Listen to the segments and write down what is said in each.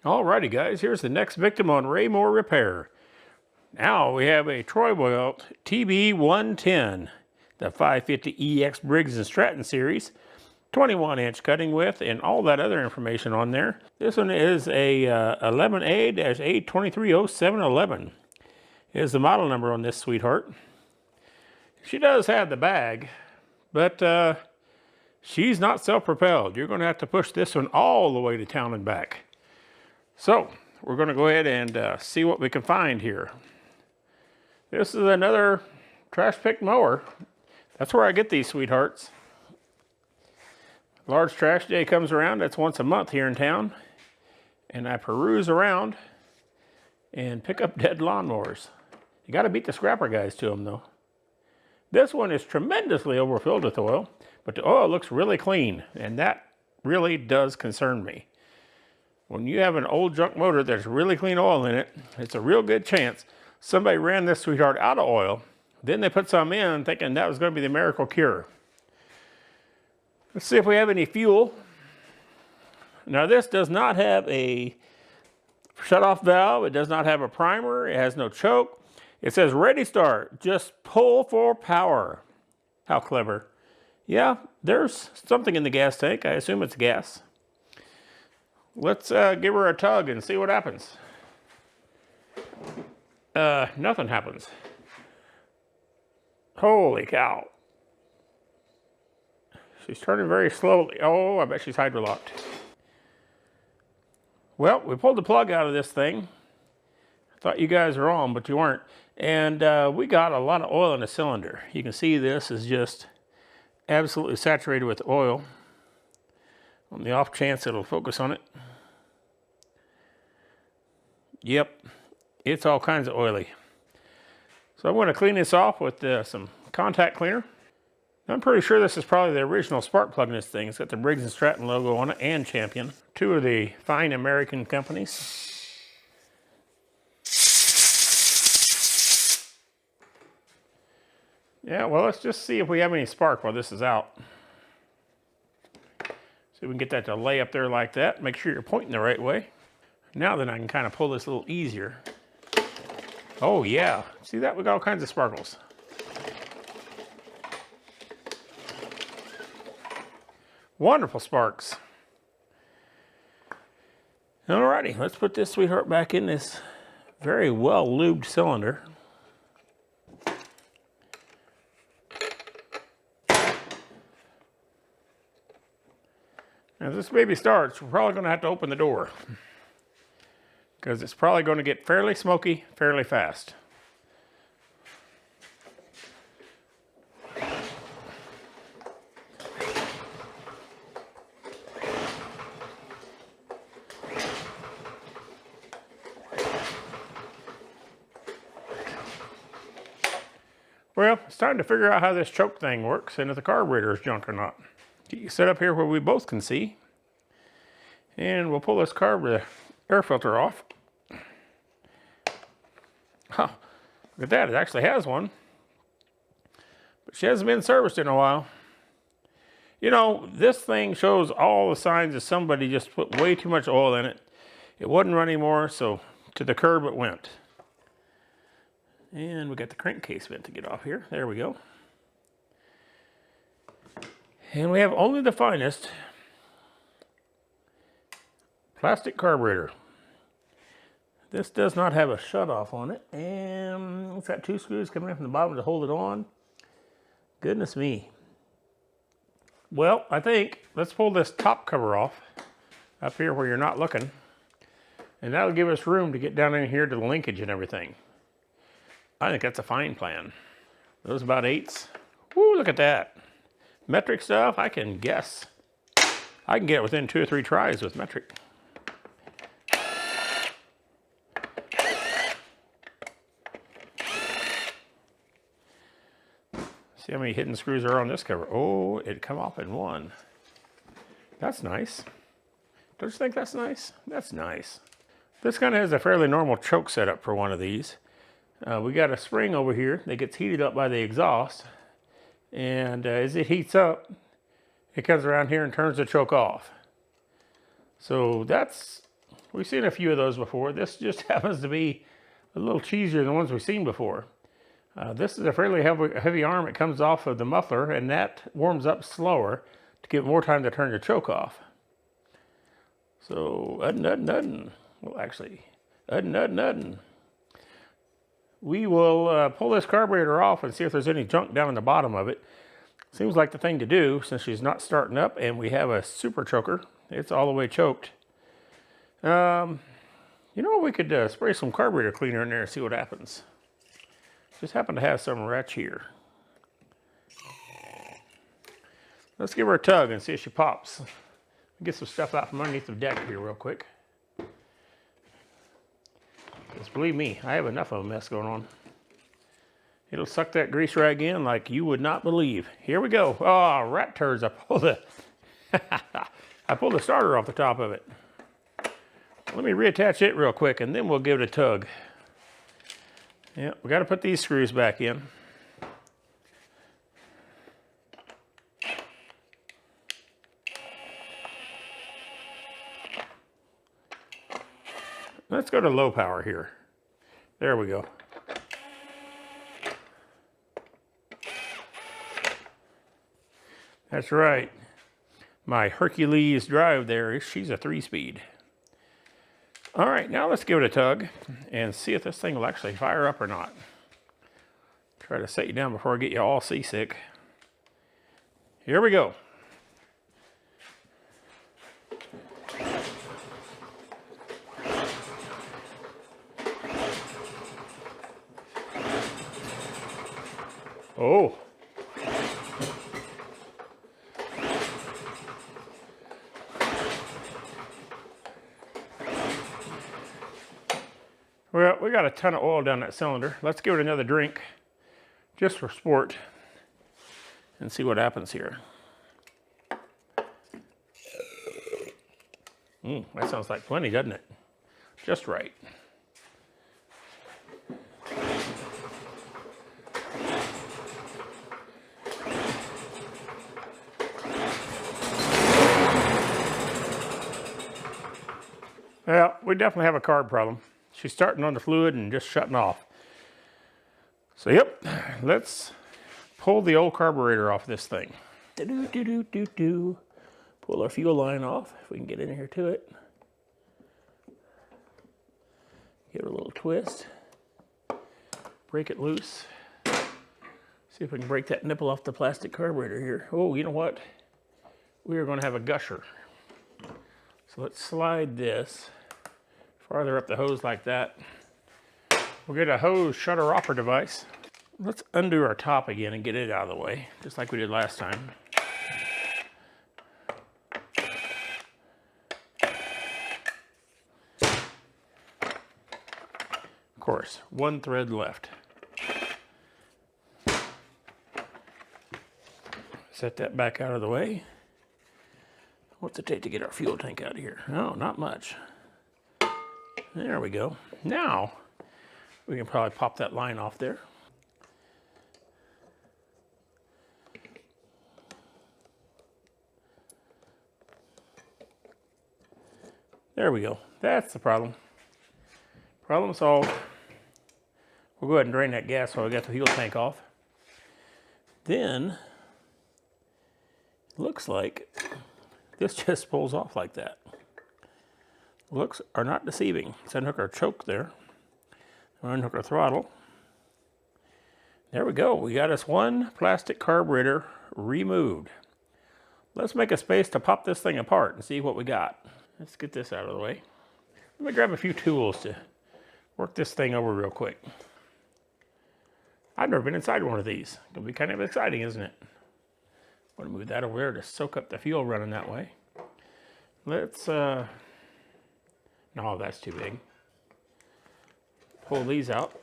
Alrighty guys, here's the next victim on Ray Moore Repair. Now we have a Troy-Bilt TB110, the 550EX Briggs & Stratton series, 21-inch cutting width, and all that other information on there. This one is a 11A-A230711 is the model number on this sweetheart. She does have the bag, but she's not self-propelled. You're going to have to push this one all the way to town and back. So we're going to go ahead and see what we can find here. This is another trash pick mower. That's where I get these sweethearts. Large trash day comes around. That's once a month here in town. And I peruse around and pick up dead lawnmowers. You got to beat the scrapper guys to them though. This one is tremendously overfilled with oil, but the oil looks really clean, and that really does concern me. When you have an old junk motor that's really clean oil in it, it's a real good chance somebody ran this sweetheart out of oil, then they put some in thinking that was going to be the miracle cure. Let's see if we have any fuel. Now this does not have a shut-off valve. It does not have a primer. It has no choke. It says ready start, just pull for power. How clever. Yeah, there's something in the gas tank. I assume it's gas. Let's give her a tug and see what happens. Nothing happens. Holy cow. She's turning very slowly. Oh, I bet she's hydrolocked. Well, we pulled the plug out of this thing. I thought you guys were on, but you weren't. And we got a lot of oil in the cylinder. You can see this is just absolutely saturated with oil. On the off chance it'll focus on it. Yep, it's all kinds of oily. So I'm going to clean this off with some contact cleaner. I'm pretty sure this is probably the original spark plug in this thing. It's got the Briggs & Stratton logo on it and Champion. Two of the fine American companies. Yeah, well, let's just see if we have any spark while this is out. See if we can get that to lay up there like that. Make sure you're pointing the right way. Now then I can kind of pull this a little easier. Oh yeah, see that? We got all kinds of sparkles. Wonderful sparks. Alrighty, let's put this sweetheart back in this very well lubed cylinder. As this baby starts, we're probably going to have to open the door, because it's probably going to get fairly smoky fairly fast. Well, it's time to figure out how this choke thing works and if the carburetor is junk or not. Get you set up here where we both can see. And we'll pull this air filter off. Oh, look at that, it actually has one. But she hasn't been serviced in a while. You know, this thing shows all the signs of somebody just put way too much oil in it. It wouldn't run anymore, so to the curb it went. And we got the crankcase vent to get off here. There we go. And we have only the finest plastic carburetor. This does not have a shutoff on it, and it's got two screws coming in from the bottom to hold it on. Goodness me. Well, I think let's pull this top cover off up here where you're not looking, and that'll give us room to get down in here to the linkage and everything. I think that's a fine plan. Those about 8s. Woo, look at that. Metric stuff, I can guess. I can get it within 2 or 3 tries with metric. See how many hidden screws are on this cover. Oh, it come off in one. That's nice. Don't you think that's nice? That's nice. This kind of has a fairly normal choke setup for one of these. We got a spring over here that gets heated up by the exhaust. And as it heats up, it comes around here and turns the choke off. So that's We've seen a few of those before. This just happens to be a little cheesier than the ones we've seen before. This is a fairly heavy arm. It comes off of the muffler, and that warms up slower to give more time to turn the choke off. So, well, actually, we will pull this carburetor off and see if there's any junk down in the bottom of it. Seems like the thing to do since she's not starting up, and we have a super choker. It's all the way choked. You know, we could spray some carburetor cleaner in there and see what happens. Just happen to have some right here. Let's give her a tug and see if she pops. Get some stuff out from underneath the deck here real quick. Just believe me, I have enough of a mess going on. It'll suck that grease rag in like you would not believe. Here we go. Oh, rat turds. I pulled the starter off the top of it. Let me reattach it real quick and then we'll give it a tug. Yeah, we got to put these screws back in. Let's go to low power here. There we go. That's right. My Hercules drive there, she's a 3-speed. All right, now let's give it a tug and see if this thing will actually fire up or not. Try to set you down before I get you all seasick. Here we go. Oh. Well, we got a ton of oil down that cylinder. Let's give it another drink, just for sport, and see what happens here. That sounds like plenty, doesn't it? Just right. Well, we definitely have a carb problem. She's starting on the fluid and just shutting off. So yep, let's pull the old carburetor off this thing. Pull our fuel line off, if we can get in here to it. Give it a little twist. Break it loose. See if we can break that nipple off the plastic carburetor here. Oh, you know what? We are going to have a gusher. So let's slide this farther up the hose like that. We'll get a hose shutter offer device. Let's undo our top again and get it out of the way, just like we did last time. Of course, one thread left. Set that back out of the way. What's it take to get our fuel tank out of here? No, not much. There we go. Now, we can probably pop that line off there. There we go. That's the problem. Problem solved. We'll go ahead and drain that gas while we got the fuel tank off. Then, looks like this just pulls off like that. Looks are not deceiving. Let's unhook our choke there. Unhook our throttle. There we go. We got us one plastic carburetor removed. Let's make a space to pop this thing apart and see what we got. Let's get this out of the way. Let me grab a few tools to work this thing over real quick. I've never been inside one of these. It'll be kind of exciting, isn't it? I'm going to move that over there to soak up the fuel running that way. Let's, no, that's too big. Pull these out.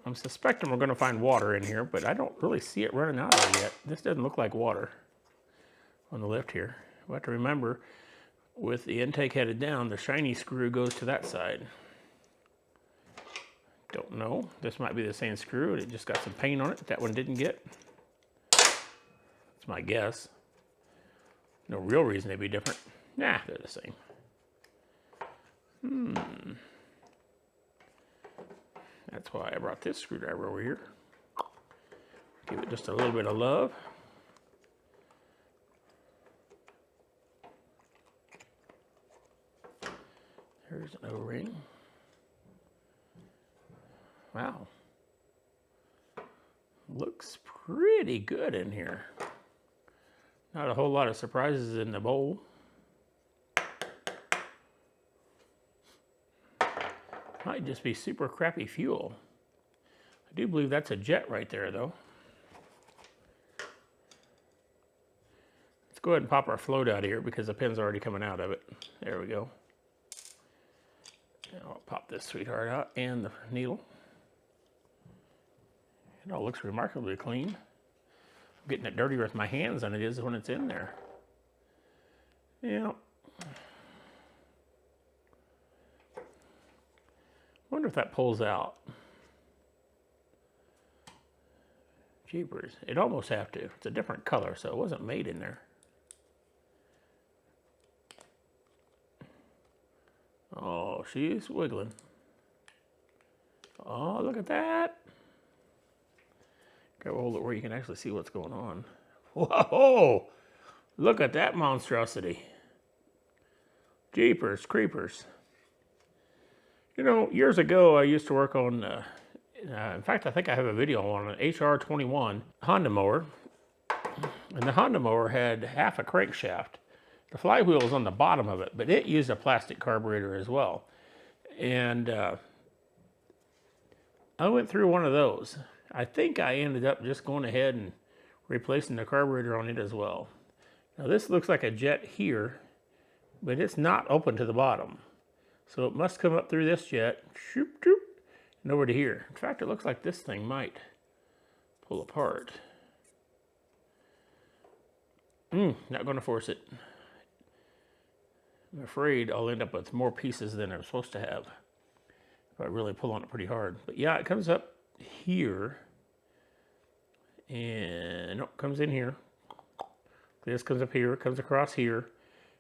I'm suspecting we're going to find water in here, but I don't really see it running out of there yet. This doesn't look like water on the lift here. We'll have to remember, with the intake headed down, the shiny screw goes to that side. Don't know. This might be the same screw. It just got some paint on it that one didn't get. That's my guess. No real reason they'd be different. Nah, they're the same. That's why I brought this screwdriver over here. Give it just a little bit of love. There's an O-ring. Wow. Looks pretty good in here. Not a whole lot of surprises in the bowl. Might just be super crappy fuel. I do believe that's a jet right there, though. Let's go ahead and pop our float out here because the pin's already coming out of it. There we go. Now I'll pop this sweetheart out and the needle. It all looks remarkably clean. I'm getting it dirtier with my hands than it is when it's in there. Yeah. Wonder if that pulls out. Jeepers, it'd almost have to. It's a different color, so it wasn't made in there. Oh, she's wiggling. Oh, look at that. Gotta hold it where you can actually see what's going on. Whoa! Look at that monstrosity. Jeepers creepers. You know, years ago I used to work on, in fact I think I have a video on an HR21 Honda mower. And the Honda mower had half a crankshaft. The flywheel was on the bottom of it, but it used a plastic carburetor as well. And I went through one of those. I think I ended up just going ahead and replacing the carburetor on it as well. Now this looks like a jet here, but it's not open to the bottom. So it must come up through this jet, shoop, shoop, and over to here. In fact, it looks like this thing might pull apart. Not going to force it. I'm afraid I'll end up with more pieces than I'm supposed to have if I really pull on it pretty hard. But yeah, it comes up here, and no, it comes in here. This comes up here, comes across here,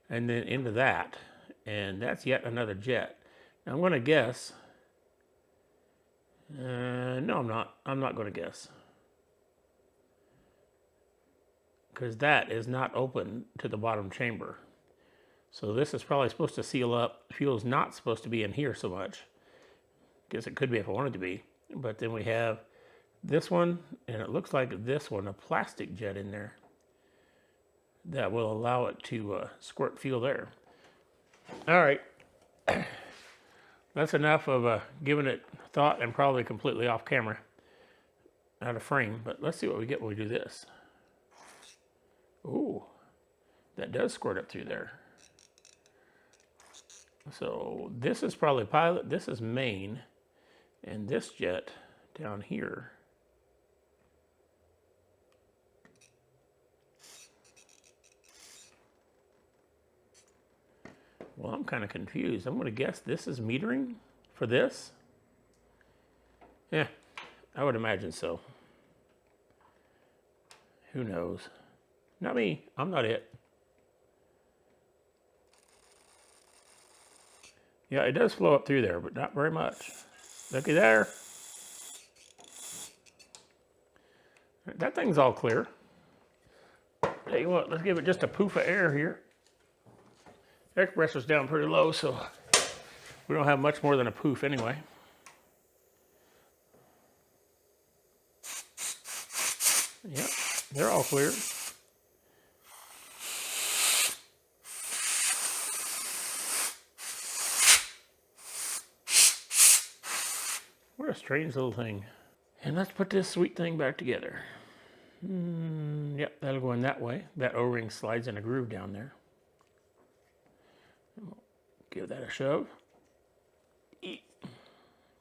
and then into that. And that's yet another jet. Now I'm going to guess. No, I'm not. I'm not going to guess. Because that is not open to the bottom chamber. So this is probably supposed to seal up. Fuel's not supposed to be in here so much. Guess it could be if I wanted to be. But then we have this one, and it looks like this one, a plastic jet in there that will allow it to squirt fuel there. All right, that's enough of giving it thought and probably completely off camera, out of frame. But let's see what we get when we do this. Ooh, that does squirt up through there. So this is probably pilot, this is main, and this jet down here well, I'm kind of confused. I'm going to guess this is metering for this. Yeah, I would imagine so. Who knows? Not me. I'm not it. Yeah, it does flow up through there, but not very much. Looky there. That thing's all clear. Tell you what, let's give it just a poof of air here. Air compressor's down pretty low, so we don't have much more than a poof anyway. Yep, they're all clear. What a strange little thing. And let's put this sweet thing back together. Yep, that'll go in that way. That O-ring slides in a groove down there. Give that a shove.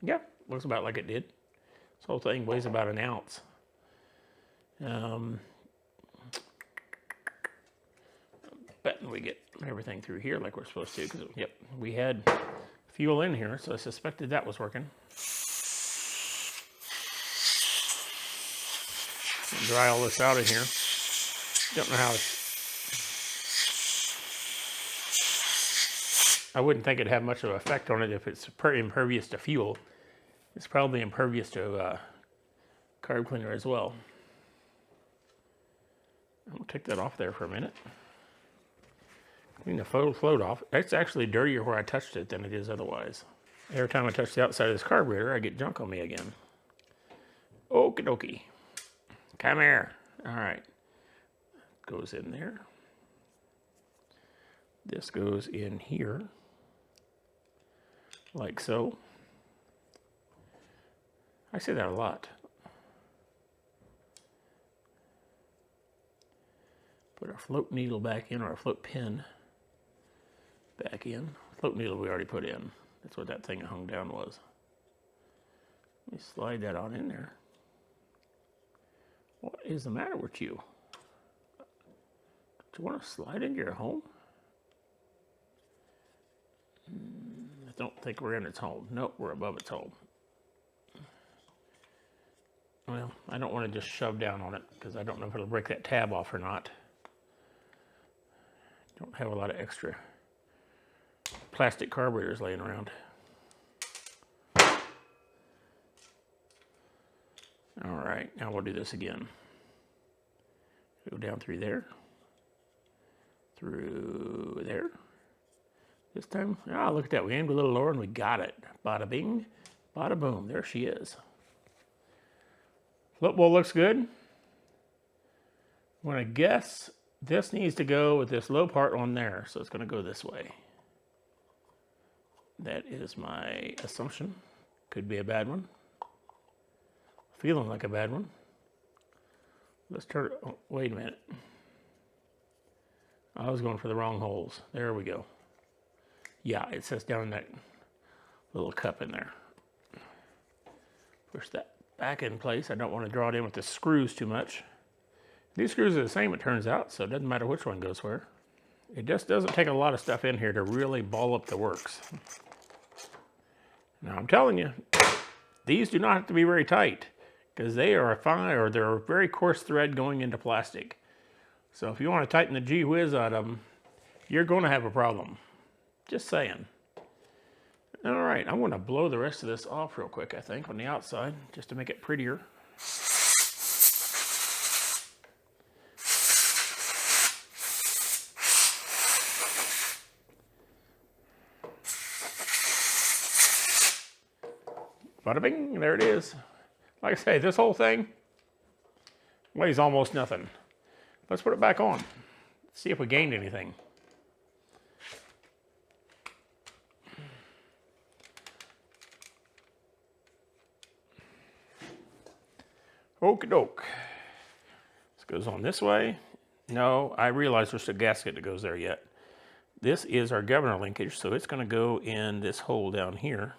Yeah, looks about like it did. This whole thing weighs about an ounce. Betting we get everything through here like we're supposed to. Because yep, we had fuel in here, so I suspected that was working. Dry all this out of here. Don't know how I wouldn't think it'd have much of an effect on it if it's impervious to fuel. It's probably impervious to carb cleaner as well. I'm gonna take that off there for a minute. Clean the float off. It's actually dirtier where I touched it than it is otherwise. Every time I touch the outside of this carburetor, I get junk on me again. Okie dokie. Come here. All right. Goes in there. This goes in here. Like so. I say that a lot. Put our float needle back in, or our float pin back in. Float needle we already put in. That's what that thing hung down was. Let me slide that on in there. What is the matter with you? Do you want to slide into your home? I don't think we're in its home. Nope, we're above its home. Well, I don't want to just shove down on it because I don't know if it'll break that tab off or not. Don't have a lot of extra plastic carburetors laying around. All right, now we'll do this again. Go down through there. Through there. This time, look at that. We aimed a little lower and we got it. Bada bing, bada boom. There she is. Float bowl looks good. I'm gonna guess this needs to go with this low part on there. So it's gonna go this way. That is my assumption. Could be a bad one. Feeling like a bad one. Let's turn it. Oh, wait a minute. I was going for the wrong holes. There we go. Yeah, it says down in that little cup in there. Push that back in place. I don't want to draw it in with the screws too much. These screws are the same, it turns out, so it doesn't matter which one goes where. It just doesn't take a lot of stuff in here to really ball up the works. Now I'm telling you, these do not have to be very tight because they are they're a very coarse thread going into plastic. So if you want to tighten the gee whiz out of them, you're going to have a problem. Just saying. All right, I'm going to blow the rest of this off real quick, I think, on the outside, just to make it prettier. Bada bing, there it is. Like I say, this whole thing weighs almost nothing. Let's put it back on. See if we gained anything. Okie doke. This goes on this way. No, I realize there's a gasket that goes there yet. This is our governor linkage, so it's going to go in this hole down here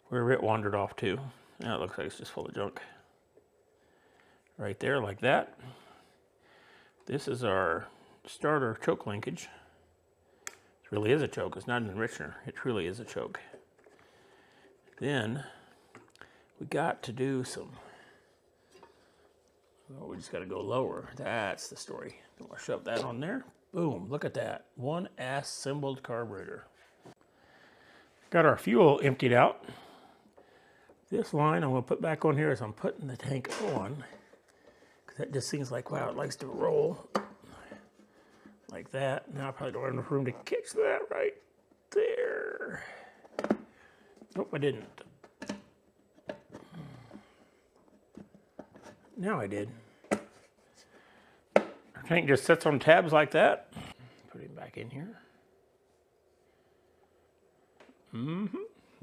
where it wandered off to. Now it looks like it's just full of junk. Right there, like that. This is our starter choke linkage. It really is a choke. It's not an enrichener. It truly is a choke. Then we got to do some. Well, we just got to go lower. That's the story. Don't want to shove that on there. Boom, look at that. One assembled carburetor. Got our fuel emptied out. This line I'm going to put back on here as I'm putting the tank on. Because that just seems like, wow, it likes to roll. Like that. Now I probably don't have enough room to catch that right there. Nope, I didn't. Now I did. Our tank just sits on tabs like that. Put him back in here.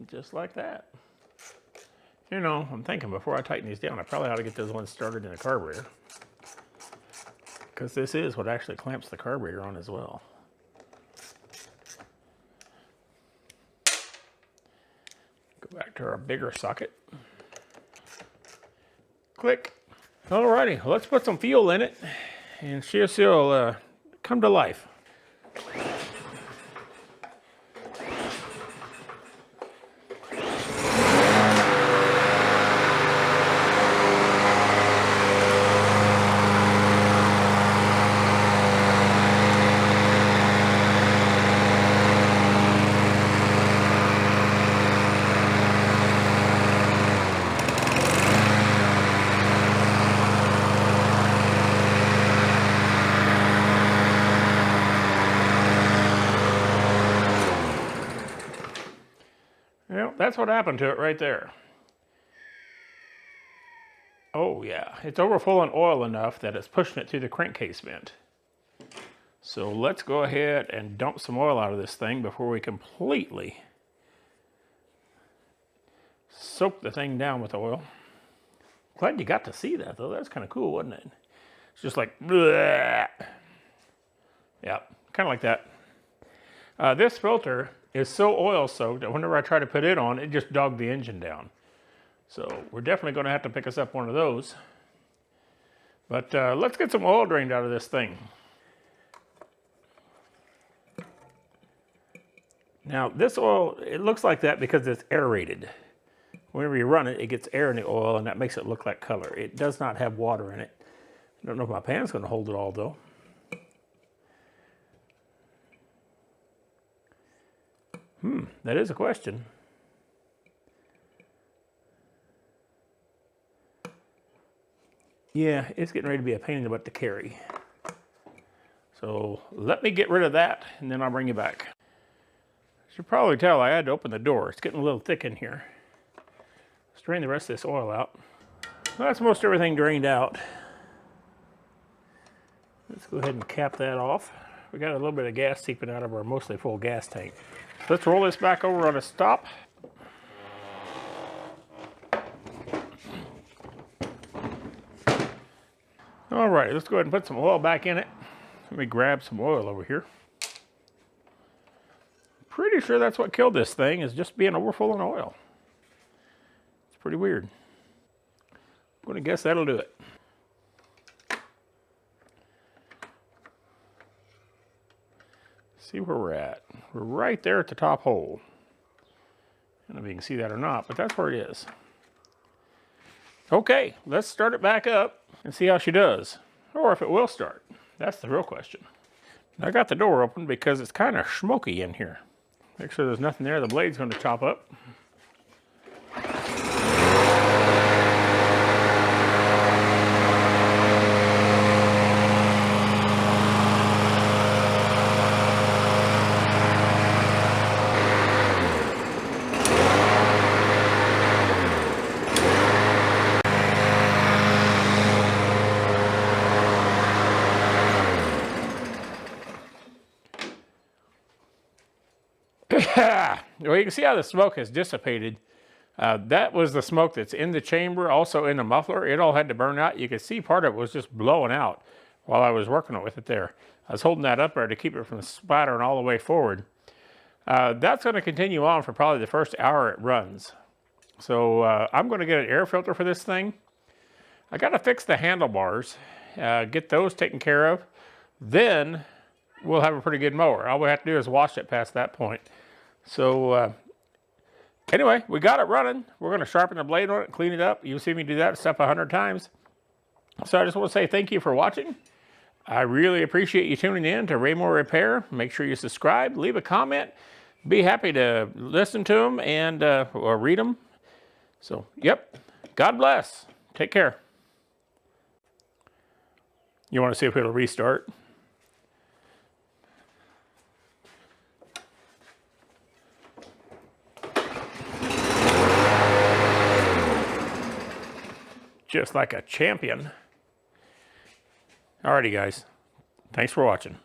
Just like that. You know, I'm thinking before I tighten these down, I probably ought to get those ones started in the carburetor. Because this is what actually clamps the carburetor on as well. Go back to our bigger socket. Click. Alrighty, well, let's put some fuel in it and see if it'll come to life. Yep, that's what happened to it right there. Oh yeah, it's overfull in oil enough that it's pushing it through the crankcase vent. So let's go ahead and dump some oil out of this thing before we completely soak the thing down with oil. Glad you got to see that though. That's kind of cool, wasn't it? It's just like, bleh. Yeah, kind of like that. This filter is so oil soaked that whenever I try to put it on, it just dogged the engine down. So we're definitely going to have to pick us up one of those. But let's get some oil drained out of this thing. Now this oil, it looks like that because it's aerated. Whenever you run it, it gets air in the oil and that makes it look like color. It does not have water in it. I don't know if my pan's going to hold it all though. That is a question. Yeah, it's getting ready to be a pain in the butt to carry. So let me get rid of that and then I'll bring you back. You should probably tell I had to open the door. It's getting a little thick in here. Let's drain the rest of this oil out. Well, that's most everything drained out. Let's go ahead and cap that off. We got a little bit of gas seeping out of our mostly full gas tank. Let's roll this back over on a stop. All right, let's go ahead and put some oil back in it. Let me grab some oil over here. Pretty sure that's what killed this thing, is just being overfull in oil. It's pretty weird. I'm going to guess that'll do it. See where we're at. We're right there at the top hole. I don't know if you can see that or not, but that's where it is. Okay, let's start it back up and see how she does. Or if it will start. That's the real question. I got the door open because it's kind of smoky in here. Make sure there's nothing there the blade's going to chop up. Well, you can see how the smoke has dissipated. That was the smoke that's in the chamber, also in the muffler. It all had to burn out. You could see part of it was just blowing out while I was working with it there. I was holding that up there to keep it from splattering all the way forward. That's going to continue on for probably the first hour it runs. So I'm going to get an air filter for this thing. I got to fix the handlebars, get those taken care of. Then we'll have a pretty good mower. All we have to do is wash it past that point. So anyway, we got it running. We're going to sharpen the blade on it, clean it up. You'll see me do that stuff 100 times. So I just want to say thank you for watching. I really appreciate you tuning in to Raymore Repair. Make sure you subscribe, leave a comment. Be happy to listen to them and or read them. So, yep. God bless. Take care. You want to see if it'll restart? Just like a champion. Alrighty, guys. Thanks for watching.